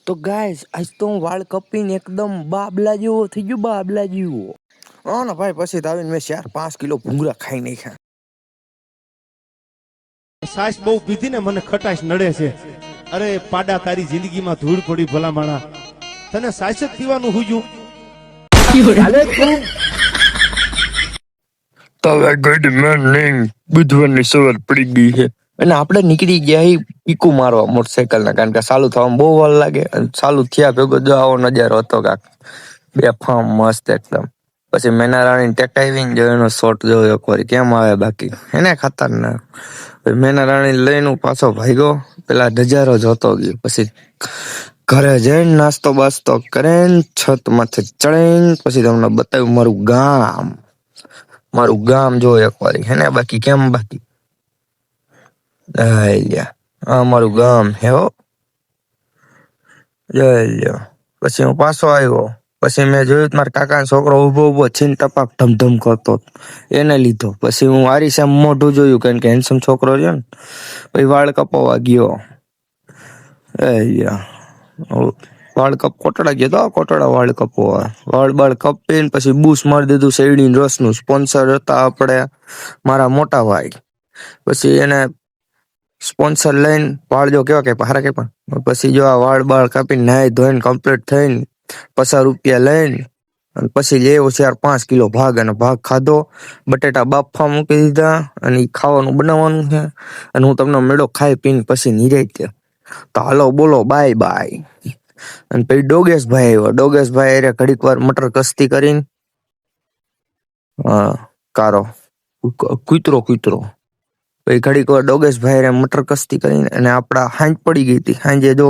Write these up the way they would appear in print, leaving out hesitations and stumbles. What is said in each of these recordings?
તો ગાઈસ આજ તો હું વાળ કપીને એકદમ બાબલા જેવો થઈ ગયો, બાબલા જેવો. હા ને ભાઈ, પછી તો આવીને મેં 4-5 કિલો ભૂંગળા ખાઈ નાખ્યા. સાસ બહુ પીધી ને મને ખટાશ નડે છે. અરે પાડા, તારી જિંદગીમાં ધૂળ પડી ભલા માણા. તને સાસ જ પીવાનું હુજ્યું. તો હવે ગુડ મોર્નિંગ. બુધવારની સવાર પડી ગઈ છે અને આપણે નીકળી ગયા પીકુ મારવા મોટરસાયકલ ના, કારણ કે ચાલુ થવામાં બહુ વાર લાગે. અને ચાલુ થયા ભેગો જો આવો નજારો હતો કાક બે ફાર્મ મસ્ત એકદમ. પછી મેના રાણી ટેકાવીને જો એનો શોટ જોયો એકવાર કેમ આવે બાકી એને ખતરનાક. મેના રાણી લઈને પાછો ભાગ્યો, પેલા નજારો જોતો ગયો. પછી ઘરે જઈને નાસ્તો બાસ્તો કરીને છત માંથી ચડીને પછી તમને બતાવ્યું મારું ગામ જો એકવાર હેને. બાકી કેમ બાકી મારું ગામ હે હો. પછી હું પાછો આવ્યો. પછી મેં જોયું મારા કાકા છોકરો ઉભો છીન ટપાક ધમધમ કરતો, એને લીધો. પછી હું આરી સામે મોઢું જોયું, કારણ કે હેન્ડસમ છોકરો છે ને. પછી વાળ કપાવવા ગયો. વાળ કોટડા ગયો તો કોટડા વાળ કપવા. વાળ કપીને પછી બૂસ મારી દીધું શેરડીન રસનું. સ્પોન્સર હતા આપણે મારા મોટા ભાઈ. પછી એને સ્પોન્સર લઈને વાળ જો કેવા કે હારા કે પણ. પછી જો આ વાળ કાપીને નાઈ ધોઈને કમ્પ્લીટ થઈને 50 રૂપિયા લઈને પછી લેવો 4-5 કિલો ભાગ. અને ભાગ ખાધો, બટેટા બાફવા મૂકી દીધા અને ખાવાનું બનાવવાનું છે. અને હું તમને મેળો ખાઈ પીને પછી નિરાઈ. તો હાલો બોલો બાય બાય. અને પછી ડોગેશભાઈ આવ્યો. ડોગેશભાઈ અરે ઘડીક વાર મટર કસ્તી કરીને કારો કૂતરો પછી ઘડીક વાર ડોગેશભાઈ અરે મટર કસ્તી કરીને અને આપડા હાંજ પડી ગઈ હતી. હાંજે જો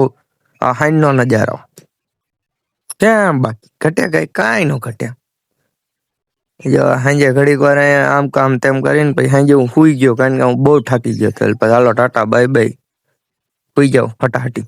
આ હાંજ નો નજારો કેમ બાકી ઘટ્યા કઈ કાંઈ નો ઘટ્યા. જો હાંજે ઘડીક વાર આમ કામ તેમ કરીને પછી હાંજે હું સુઈ ગયો, કારણ કે હું બહુ થાકી ગયો. પછી હાલો ટાટા બાય બાય, સુઈ જાવ ફટાફટી.